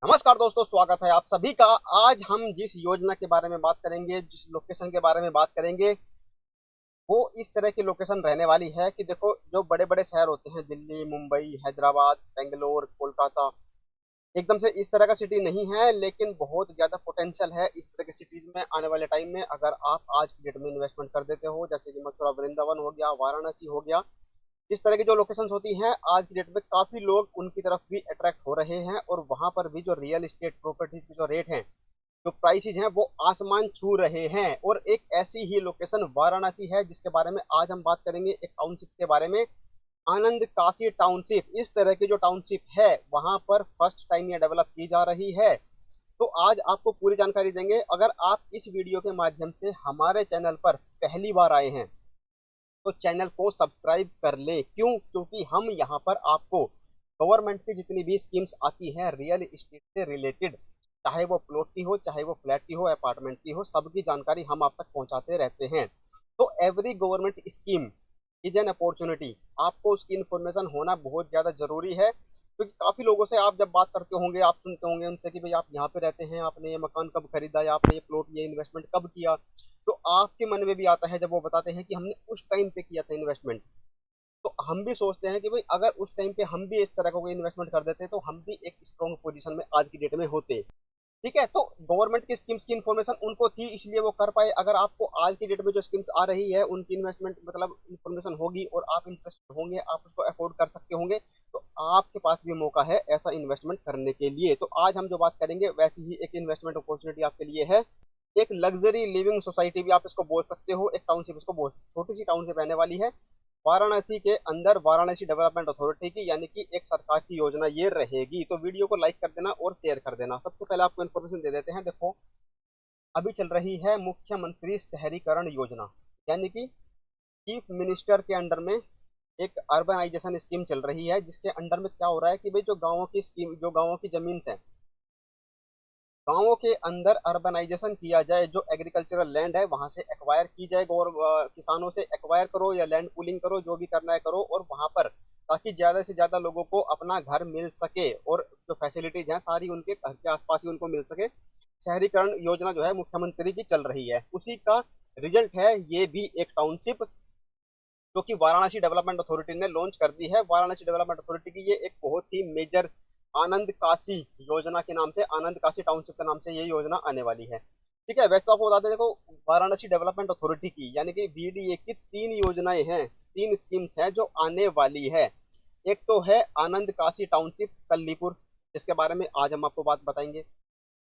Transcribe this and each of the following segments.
नमस्कार दोस्तों, स्वागत है आप सभी का। आज हम जिस योजना के बारे में बात करेंगे, जिस लोकेशन के बारे में बात करेंगे, वो इस तरह की लोकेशन रहने वाली है कि देखो, जो बड़े बड़े शहर होते हैं, दिल्ली, मुंबई, हैदराबाद, बेंगलोर, कोलकाता, एकदम से इस तरह का सिटी नहीं है, लेकिन बहुत ज्यादा पोटेंशियल है इस तरह की सिटीज में आने वाले टाइम में। अगर आप आज की डेट में इन्वेस्टमेंट कर देते हो, जैसे कि मथुरा वृंदावन हो गया, वाराणसी हो गया, इस तरह की जो लोकेशंस होती हैं, आज की डेट में काफी लोग उनकी तरफ भी अट्रैक्ट हो रहे हैं, और वहां पर भी जो रियल एस्टेट प्रॉपर्टीज के जो रेट हैं, जो प्राइसेस हैं, वो आसमान छू रहे हैं। और एक ऐसी ही लोकेशन वाराणसी है, जिसके बारे में आज हम बात करेंगे, एक टाउनशिप के बारे में, आनंद काशी टाउनशिप। इस तरह की जो टाउनशिप है, वहां पर फर्स्ट टाइम ये डेवलप की जा रही है। तो आज आपको पूरी जानकारी देंगे। अगर आप इस वीडियो के माध्यम से हमारे चैनल पर पहली बार आए हैं, तो चैनल को सब्सक्राइब कर ले। क्यों? क्योंकि हम यहाँ पर आपको गवर्नमेंट की जितनी भी स्कीम्स आती हैं रियल एस्टेट से रिलेटेड, चाहे वो प्लॉट की हो, चाहे वो फ्लैट की हो, अपार्टमेंट की हो, सबकी जानकारी हम आप तक पहुंचाते रहते हैं। तो every government scheme is an opportunity. आपको उसकी इन्फॉर्मेशन होना बहुत ज़्यादा जरूरी है, क्योंकि काफ़ी लोगों से आप जब बात करते होंगे, आप सुनते होंगे उनसे कि भाई आप यहाँ पे रहते हैं, आपने ये मकान कब खरीदा, या आपने ये प्लॉट, ये इन्वेस्टमेंट कब किया। तो आपके मन में भी आता है जब वो बताते हैं कि हमने उस टाइम पे किया था इन्वेस्टमेंट। तो हम भी सोचते हैं कि भाई अगर उस टाइम पे हम भी इस तरह का कोई इन्वेस्टमेंट कर देते तो हम भी एक स्ट्रॉन्ग पोजीशन में आज की डेट में होते। ठीक है, तो गवर्नमेंट की स्कीम्स की इन्फॉर्मेशन उनको थी, इसलिए वो कर पाए। अगर आपको आज की डेट में जो स्कीम्स आ रही है, उनकी इन्वेस्टमेंट मतलब इन्फॉर्मेशन होगी, और आप इंटरेस्टेड होंगे, आप उसको अफोर्ड कर सकते होंगे, तो आपके पास भी मौका है ऐसा इन्वेस्टमेंट करने के लिए। तो आज हम जो बात करेंगे, वैसी ही एक इन्वेस्टमेंट अपॉर्चुनिटी आपके लिए है। एक लग्जरी लिविंग सोसाइटी भी आप इसको बोल सकते हो, एक टाउनशिप इसको बोल सकते हो। छोटी सी टाउनशिप रहने वाली है वाराणसी के अंदर, वाराणसी डेवलपमेंट अथॉरिटी की, यानी कि एक सरकार की योजना ये रहेगी। तो वीडियो को लाइक कर देना और शेयर कर देना। सबसे पहले आपको इन्फॉर्मेशन दे देते हैं। देखो, अभी चल रही है मुख्यमंत्री शहरीकरण योजना, यानी कि चीफ मिनिस्टर के अंडर में एक अर्बनाइजेशन स्कीम चल रही है, जिसके अंडर में क्या हो रहा है कि भाई जो गाँवों की स्कीम, जो गाँवों की जमीन है, गांवों के अंदर अर्बनाइजेशन किया जाए। जो एग्रीकल्चरल लैंड है, वहां से एक्वायर की जाए, और किसानों से एक्वायर करो या लैंड पूलिंग करो, जो भी करना है करो, और वहां पर ताकि ज्यादा से ज्यादा लोगों को अपना घर मिल सके, और जो फैसिलिटीज हैं सारी उनके घर के आसपास ही उनको मिल सके। शहरीकरण योजना जो है मुख्यमंत्री की चल रही है, उसी का रिजल्ट है ये भी एक टाउनशिप, जो कि वाराणसी डेवलपमेंट अथॉरिटी ने लॉन्च कर दी है। वाराणसी डेवलपमेंट अथॉरिटी की ये एक बहुत ही मेजर आनंद काशी योजना के नाम से, आनंद काशी टाउनशिप के नाम से ये योजना आने वाली है। ठीक है, वैसे तो आपको बता दें, देखो, वाराणसी डेवलपमेंट अथॉरिटी की यानी कि वीडीए की तीन योजनाएं हैं, तीन स्कीम्स हैं जो आने वाली है। एक तो है आनंद काशी टाउनशिप कल्लीपुर, जिसके बारे में आज हम आपको बात बताएंगे।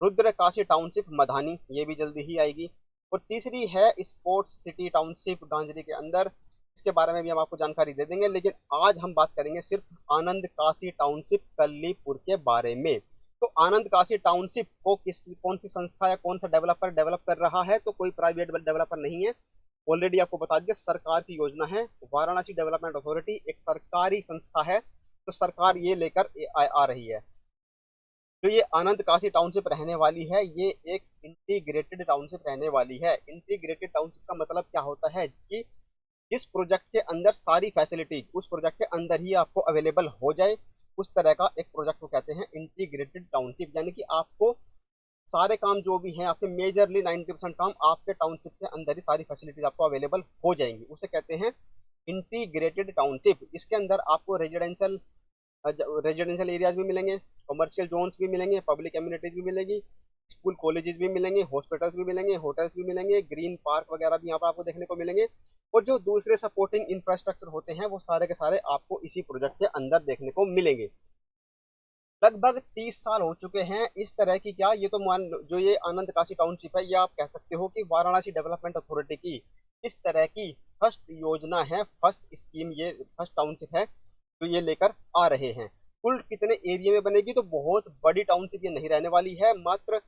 रुद्र काशी टाउनशिप मधानी, ये भी जल्दी ही आएगी। और तीसरी है स्पोर्ट्स सिटी टाउनशिप गांजरी के अंदर, इसके बारे में भी हम आपको जानकारी दे देंगे। लेकिन आज हम बात करेंगे सिर्फ आनंद काशी टाउनशिप कल्लीपुर के बारे में। तो आनंद काशी टाउनशिप को कौन सी संस्था या कौन सा डेवलपर डेवलप कर रहा है? तो कोई प्राइवेट डेवलपर नहीं है, ऑलरेडी आपको बता दिया, सरकार की योजना है। वाराणसी डेवलपमेंट अथॉरिटी एक सरकारी संस्था है, तो सरकार ये लेकर आ रही है। जो ये आनंद काशी टाउनशिप रहने वाली है, ये एक इंटीग्रेटेड टाउनशिप रहने वाली है। इंटीग्रेटेड टाउनशिप का मतलब क्या होता है कि जिस प्रोजेक्ट के अंदर सारी फैसिलिटी उस प्रोजेक्ट के अंदर ही आपको अवेलेबल हो जाए, उस तरह का एक प्रोजेक्ट को कहते हैं इंटीग्रेटेड टाउनशिप। यानी कि आपको सारे काम जो भी हैं, आपके मेजरली 90% काम आपके टाउनशिप के अंदर ही सारी फैसिलिटीज आपको अवेलेबल हो जाएंगी, उसे कहते हैं इंटीग्रेटेड टाउनशिप। इसके अंदर आपको रेजिडेंशियल एरियाज भी मिलेंगे, कमर्शियल जोन्स भी मिलेंगे, पब्लिक कम्युनिटीज भी मिलेगी, स्कूल कॉलेजेस भी मिलेंगे, हॉस्पिटल्स भी मिलेंगे, होटल्स भी मिलेंगे, ग्रीन पार्क वगैरह भी यहाँ पर आपको देखने को मिलेंगे। और जो दूसरे सपोर्टिंग इंफ्रास्ट्रक्चर होते हैं, वो सारे के सारे आपको इसी प्रोजेक्ट के अंदर देखने को मिलेंगे। लगभग 30 साल हो चुके हैं इस तरह की। क्या ये तो मान, जो ये आनंद काशी टाउनशिप है, ये आप कह सकते हो कि वाराणसी डेवलपमेंट अथॉरिटी की इस तरह की फर्स्ट योजना है, फर्स्ट स्कीम, ये फर्स्ट टाउनशिप है जो ये लेकर आ रहे हैं। कुल कितने एरिया में बनेगी? तो बहुत बड़ी टाउनशिप ये नहीं रहने वाली है, मात्र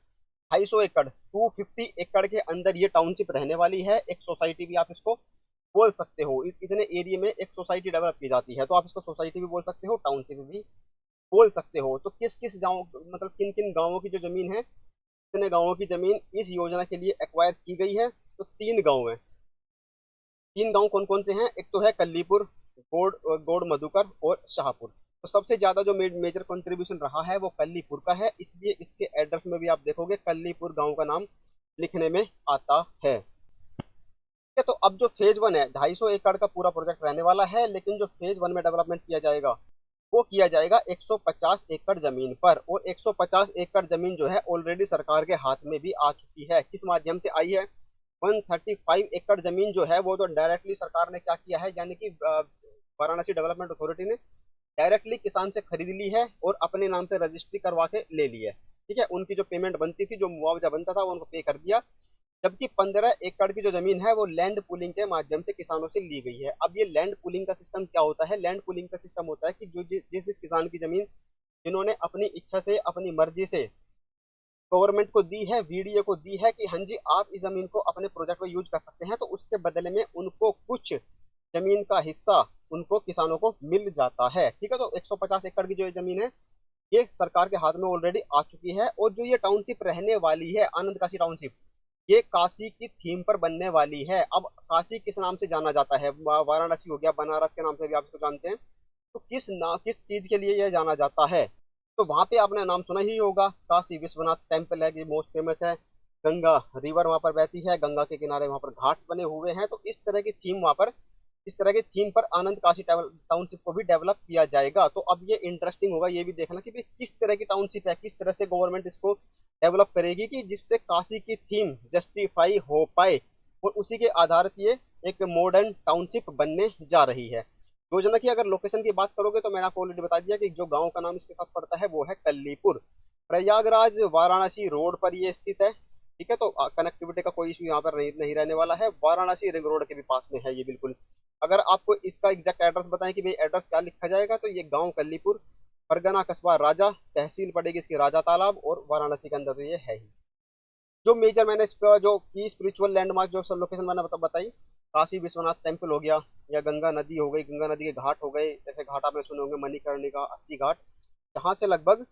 250 एकड़, 250 एकड़ के अंदर ये टाउनशिप रहने वाली है। एक सोसाइटी भी आप इसको बोल सकते हो। इतने एरिया में एक सोसाइटी डेवलप की जाती है, तो आप इसको सोसाइटी भी बोल सकते हो, टाउनशिप भी बोल सकते हो। तो किस किस गाँव, मतलब किन किन गाँवों की जो जमीन है, कितने गाँवों की जमीन इस योजना के लिए एक्वायर की गई है? तो 3 गाँव है। 3 गाँव कौन कौन से हैं? एक तो है कल्लीपुर, गोड़ गोड़ मधुकर और शाहपुर। तो सबसे ज्यादा जो मेजर कंट्रीब्यूशन रहा है वो कल्लीपुर का है, इसलिए इसके एड्रेस में भी आप देखोगे कल्लीपुर गांव का नाम लिखने में आता है। ठीक है, तो अब जो फेज वन है 250 एकड़ का पूरा प्रोजेक्ट रहने वाला है, लेकिन जो फेज वन में डेवलपमेंट किया जाएगा वो किया जाएगा 150 एकड़ जमीन पर। और 150 एकड़ जमीन जो है ऑलरेडी सरकार के हाथ में भी आ चुकी है। किस माध्यम से आई है? 135 एकड़ जमीन जो है वो तो डायरेक्टली सरकार ने क्या किया है, यानी कि वाराणसी डेवलपमेंट अथॉरिटी ने डायरेक्टली किसान से खरीद ली है और अपने नाम पे रजिस्ट्री करवा के ले ली है। ठीक है, उनकी जो पेमेंट बनती थी, जो मुआवजा बनता था, वो उनको पे कर दिया। जबकि 15 एकड़ की जो जमीन है वो लैंड पूलिंग के माध्यम से किसानों से ली गई है। अब ये लैंड पूलिंग का सिस्टम क्या होता है? लैंड पूलिंग का सिस्टम होता है कि जो जिस किसान की जमीन जिन्होंने अपनी इच्छा से अपनी मर्जी से गवर्नमेंट को दी है, वीडीए को दी है कि हाँ जी आप इस जमीन को अपने प्रोजेक्ट में यूज कर सकते हैं, तो उसके बदले में उनको कुछ जमीन का हिस्सा उनको किसानों को मिल जाता है। ठीक है, तो 150 एकड़ की जो जमीन है ये सरकार के हाथ में ऑलरेडी आ चुकी है। और जो ये टाउनशिप रहने वाली है, आनंद काशी टाउनशिप, ये काशी की थीम पर बनने वाली है। अब काशी किस नाम से जाना जाता है? वाराणसी हो गया, बनारस के नाम से भी आप इसको जानते हैं। तो किस चीज के लिए यह जाना जाता है? तो वहां पे आपने नाम सुना ही होगा, काशी विश्वनाथ टेम्पल है, कि मोस्ट फेमस है। गंगा रिवर वहां पर बहती है, गंगा के किनारे वहां पर घाट्स बने हुए हैं। तो इस तरह की थीम पर आनंद काशी टाउनशिप को भी डेवलप किया जाएगा। तो अब ये इंटरेस्टिंग होगा ये भी देखना कि किस तरह की टाउनशिप है, किस तरह से गवर्नमेंट इसको डेवलप करेगी कि जिससे काशी की थीम जस्टिफाई हो पाए, और उसी के आधारित ये एक मॉडर्न टाउनशिप बनने जा रही है। योजना की अगर लोकेशन की बात करोगे तो मैंने आपको ऑलरेडी बता दिया कि जो गांव का नाम इसके साथ पड़ता है वो है कल्लीपुर। प्रयागराज वाराणसी रोड पर ये स्थित है। ठीक है, तो कनेक्टिविटी का कोई इशू यहाँ पर नहीं रहने वाला है। वाराणसी रिंग रोड के भी पास में है ये बिल्कुल। अगर आपको इसका एग्जैक्ट एड्रेस बताएं कि भाई एड्रेस क्या लिखा जाएगा, तो ये गांव कल्लीपुर, परगना कस्बा राजा, तहसील पड़ेगी इसकी राजा तालाब, और वाराणसी के अंदर तो ये है ही। जो मेजर मैंने इस पर जो की स्पिरिचुअल लैंडमार्क जो सब लोकेशन मैंने बताई, काशी विश्वनाथ टेम्पल हो गया, या गंगा नदी हो गई, गंगा नदी के घाट हो गए, जैसे घाट आपने सुने होंगे मणिकर्णिका, 80 घाट, जहां से लगभग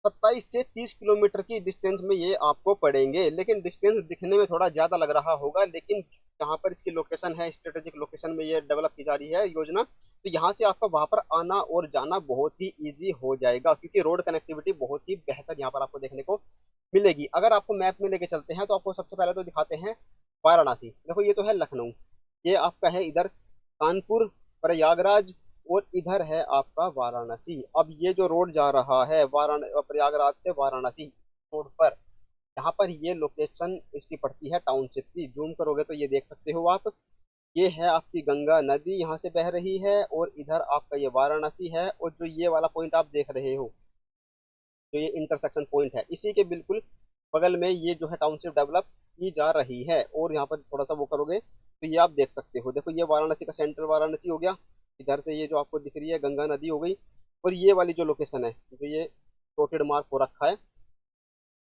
27 से 30 किलोमीटर की डिस्टेंस में ये आपको पड़ेंगे। लेकिन डिस्टेंस दिखने में थोड़ा ज्यादा लग रहा होगा, लेकिन जहाँ पर इसकी लोकेशन है, स्ट्रेटेजिक लोकेशन में ये डेवलप की जा रही है योजना, तो यहाँ से आपका वहां पर आना और जाना बहुत ही इजी हो जाएगा, क्योंकि रोड कनेक्टिविटी बहुत ही बेहतर यहाँ पर आपको देखने को मिलेगी। अगर आपको मैप में लेके चलते हैं तो आपको सबसे पहले तो दिखाते हैं वाराणसी। देखो ये तो है लखनऊ, ये आपका है इधर कानपुर, प्रयागराज, और इधर है आपका वाराणसी। अब ये जो रोड जा रहा है वाराणसी प्रयागराज से वाराणसी रोड पर, यहाँ पर ये लोकेशन इसकी पड़ती है टाउनशिप की। जूम करोगे तो ये देख सकते हो आप, ये है आपकी गंगा नदी यहाँ से बह रही है, और इधर आपका ये वाराणसी है। और जो ये वाला पॉइंट आप देख रहे हो, जो ये इंटरसेक्शन पॉइंट है, इसी के बिल्कुल बगल में ये जो है टाउनशिप डेवलप की जा रही है। और यहाँ पर थोड़ा सा वो करोगे तो ये आप देख सकते हो, देखो ये वाराणसी का सेंट्रल वाराणसी हो गया, इधर से ये जो आपको दिख रही है गंगा नदी हो गई, और ये वाली जो लोकेशन है, जो ये डॉटेड मार्क हो रखा है,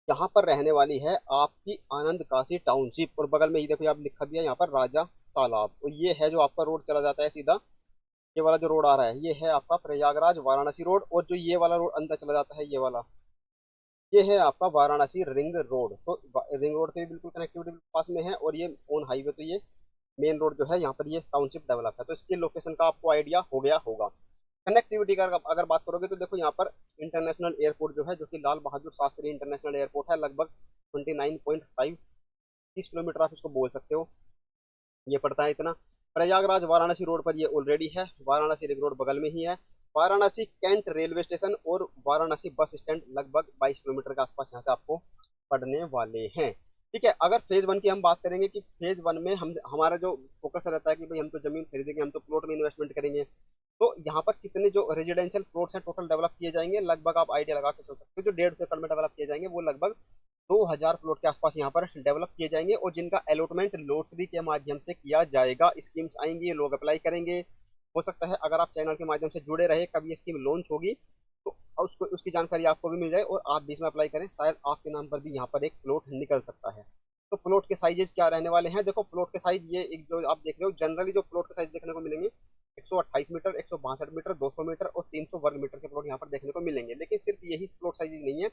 यहाँ पर रहने वाली है आपकी आनंद काशी टाउनशिप। और बगल में ये देखो आप लिखा भी है यहाँ पर राजा तालाब। और ये है जो आपका रोड चला जाता है सीधा, ये वाला जो रोड आ रहा है ये है आपका प्रयागराज वाराणसी रोड। और जो ये वाला रोड अंदर चला जाता है, ये वाला, ये है आपका वाराणसी रिंग रोड। तो रिंग रोड के भी बिल्कुल कनेक्टिविटी पास में है, और ये ऑन हाईवे, तो ये मेन रोड जो है यहाँ पर ये टाउनशिप डेवलप है। तो इसकी लोकेशन का आपको आइडिया हो गया होगा। कनेक्टिविटी का अगर बात करोगे तो देखो यहाँ पर इंटरनेशनल एयरपोर्ट जो है, जो कि लाल बहादुर शास्त्री इंटरनेशनल एयरपोर्ट है, लगभग 29.5 30 किलोमीटर आप इसको बोल सकते हो, ये पड़ता है इतना। प्रयागराज वाराणसी रोड पर ये ऑलरेडी है, वाराणसी रिंग रोड बगल में ही है। वाराणसी कैंट रेलवे स्टेशन और वाराणसी बस स्टैंड लगभग 22 किलोमीटर के आसपास यहाँ से आपको पड़ने वाले हैं। ठीक है, अगर फेज वन की हम बात करेंगे कि फेज वन में हम हमारा जो फोकस रहता है कि भाई हम तो जमीन खरीदेंगे, हम तो प्लॉट में इन्वेस्टमेंट करेंगे, तो यहाँ पर कितने जो रेजिडेंशियल प्लॉट्स हैं टोटल डेवलप किए जाएंगे, लगभग आप आइडिया लगा के चल सकते हो, जो 150 एकड़ में डेवलप किए जाएंगे वो लगभग 2000 प्लॉट के आसपास यहाँ पर डेवलप किए जाएंगे। और जिनका अलॉटमेंट लॉटरी के माध्यम से किया जाएगा। स्कीम्स आएंगी, लोग अप्लाई करेंगे। हो सकता है अगर आप चैनल के माध्यम से जुड़े रहे, कभी स्कीम लॉन्च होगी तो उसको उसकी जानकारी आपको भी मिल जाए और आप भी इसमें अप्लाई करें, शायद आपके नाम पर भी यहाँ पर एक प्लॉट निकल सकता है। तो प्लॉट के साइजेस क्या रहने वाले हैं? देखो प्लॉट के साइज ये एक जो आप देख रहे हो, जनरली जो प्लॉट के साइज देखने को मिलेंगे 128 मीटर, 162 मीटर, 200 मीटर और 300 वर्ग मीटर के प्लॉट यहाँ पर देखने को मिलेंगे। लेकिन सिर्फ यही प्लॉट साइज नहीं है,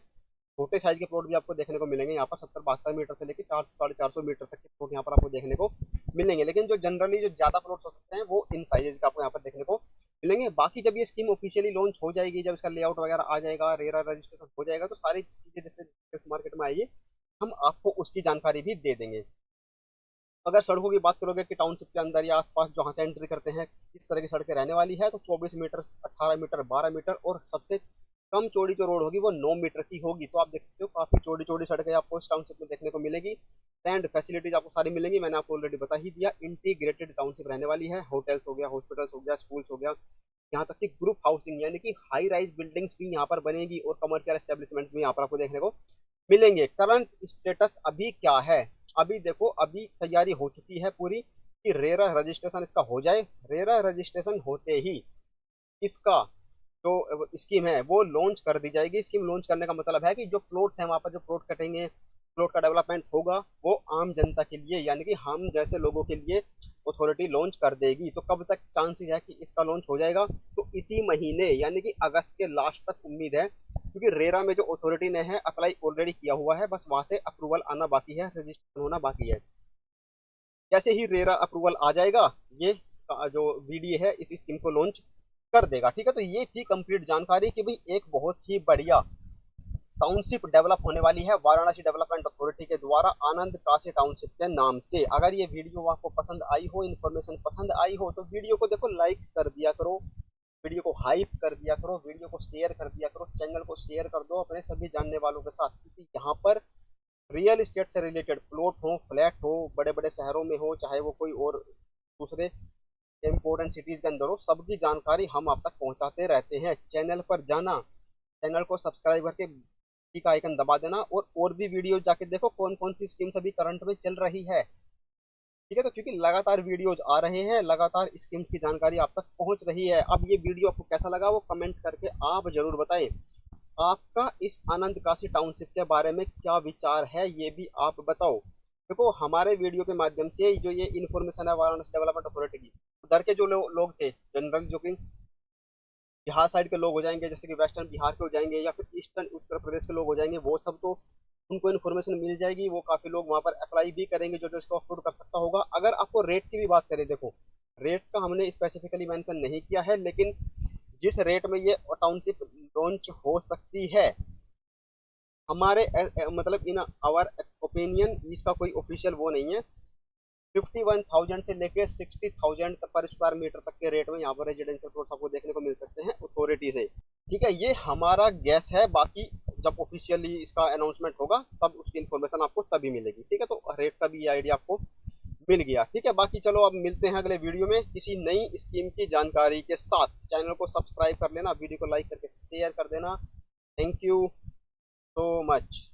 छोटे साइज के प्लॉट भी आपको देखने को मिलेंगे। यहाँ पर 70-72 मीटर से लेकर 400-450 मीटर तक के प्लॉट यहाँ पर आपको देखने को मिलेंगे। लेकिन जो जनरली जो ज्यादा प्लॉट्स हो सकते हैं वो इन साइजेस का आपको यहाँ पर देखने को मिलेंगे। बाकी जब ये स्कीम ऑफिशियली लॉन्च हो जाएगी, जब इसका लेआउट वगैरह आ जाएगा, रेरा रजिस्ट्रेशन हो जाएगा, तो सारी चीजें जैसे मार्केट में आएगी हम आपको उसकी जानकारी भी दे देंगे। अगर सड़कों की बात करोगे कि टाउनशिप के अंदर या आसपास जहां से एंट्री करते हैं किस तरह की सड़कें रहने वाली है, तो 24 मीटर, 18 मीटर, 12 मीटर, और सबसे कम चौड़ी जो रोड होगी वो 9 मीटर की होगी। तो आप देख सकते हो काफी चौड़ी चौड़ी सड़कें आपको इस टाउनशिप में देखने को मिलेगी। एंड फैसिलिटीज आपको सारी मिलेंगी, मैंने आपको ऑलरेडी बता ही दिया। इंटीग्रेटेड टाउनशिप रहने वाली है, होटल्स हो गया, हॉस्पिटल्स हो गया, स्कूल्स हो गया, यहाँ तक कि ग्रुप हाउसिंग यानी कि हाई राइज बिल्डिंग्स भी यहाँ पर बनेगी, और कमर्शियल एस्टेब्लिशमेंट्स भी यहाँ पर आपको देखने को मिलेंगे। करंट स्टेटस अभी क्या है? अभी देखो, अभी तैयारी हो चुकी है पूरी कि रेरा रजिस्ट्रेशन इसका हो जाए। रेरा रजिस्ट्रेशन होते ही इसका जो स्कीम है वो लॉन्च कर दी जाएगी। स्कीम लॉन्च करने का मतलब है कि जो प्लॉट्स हैं वहां पर जो प्लॉट कटेंगे, प्लॉट का डेवलपमेंट होगा, वो आम जनता के लिए यानी कि हम जैसे लोगों के लिए अथॉरिटी लॉन्च कर देगी। तो कब तक चांसेस है कि इसका लॉन्च हो जाएगा? तो इसी महीने यानी कि अगस्त के लास्ट तक उम्मीद है, क्योंकि रेरा में जो अथॉरिटी ने है अप्लाई ऑलरेडी किया हुआ है, बस वहां से अप्रूवल आना बाकी है, रजिस्ट्रेशन होना बाकी है। जैसे ही रेरा अप्रूवल आ जाएगा, ये जो वीडियो है इस स्कीम को लॉन्च कर देगा। ठीक है, तो ये थी कंप्लीट जानकारी कि भाई एक बहुत ही बढ़िया टाउनशिप डेवलप होने वाली है वाराणसी डेवलपमेंट अथॉरिटी के द्वारा आनंद काशी टाउनशिप के नाम से। अगर ये वीडियो आपको पसंद आई हो, इन्फॉर्मेशन पसंद आई हो, तो वीडियो को देखो लाइक कर दिया करो, वीडियो को हाइप कर दिया करो, वीडियो को शेयर कर दिया करो, चैनल को शेयर कर दो अपने सभी जानने वालों के साथ, क्योंकि यहाँ पर रियल एस्टेट से रिलेटेड प्लॉट हो, फ्लैट हो, बड़े बड़े शहरों में हो, चाहे वो कोई और दूसरे इम्पोर्टेंट सिटीज के अंदर हो, सबकी जानकारी हम आप तक पहुंचाते रहते हैं। चैनल पर जाना, चैनल को सब्सक्राइब करके का आइकन दबा देना, और भी वीडियो जाके देखो कौन कौन सी स्कीम्स अभी करंट में चल रही है। ठीक है, तो क्योंकि लगातार वीडियोज आ रहे हैं, लगातार स्कीम्स की जानकारी आप तक पहुंच रही है। अब ये वीडियो आपको कैसा लगा वो कमेंट करके आप जरूर बताएं। आपका इस आनंद काशी टाउनशिप के बारे में क्या विचार है ये भी आप बताओ। देखो, हमारे वीडियो के माध्यम से जो ये इन्फॉर्मेशन है वाराणसी डेवलपमेंट अथॉरिटी की, उधर के जो लोग थे जनरल, जो कि बिहार साइड के लोग हो जाएंगे, जैसे कि वेस्टर्न बिहार के हो जाएंगे, या फिर ईस्टर्न उत्तर प्रदेश के लोग हो जाएंगे, वो सब तो उनको इन्फॉर्मेशन मिल जाएगी। वो काफी लोग वहां पर अप्लाई भी करेंगे जो जो इसको अफोर्ड कर सकता होगा। अगर आपको रेट की भी बात करें, देखो रेट का हमने स्पेसिफिकली मेंशन नहीं किया है, लेकिन जिस रेट में ये टाउनशिप लॉन्च हो सकती है, हमारे मतलब इन आवर ओपिनियन, इसका कोई ऑफिशियल वो नहीं है। 51,000 से लेके 60,000 पर स्क्वायर मीटर तक के रेट में यहाँ पर रेजिडेंशियल प्लॉट्स आपको देखने को मिल सकते हैं अथॉरिटी से। ठीक है, ये हमारा गैस है, बाकी जब ऑफिशियली इसका अनाउंसमेंट होगा तब उसकी इन्फॉर्मेशन आपको तभी मिलेगी। ठीक है, तो रेट का भी आइडिया आपको मिल गया। ठीक है, बाकी चलो अब मिलते हैं अगले वीडियो में किसी नई स्कीम की जानकारी के साथ। चैनल को सब्सक्राइब कर लेना, वीडियो को लाइक करके शेयर कर देना। Thank you so much.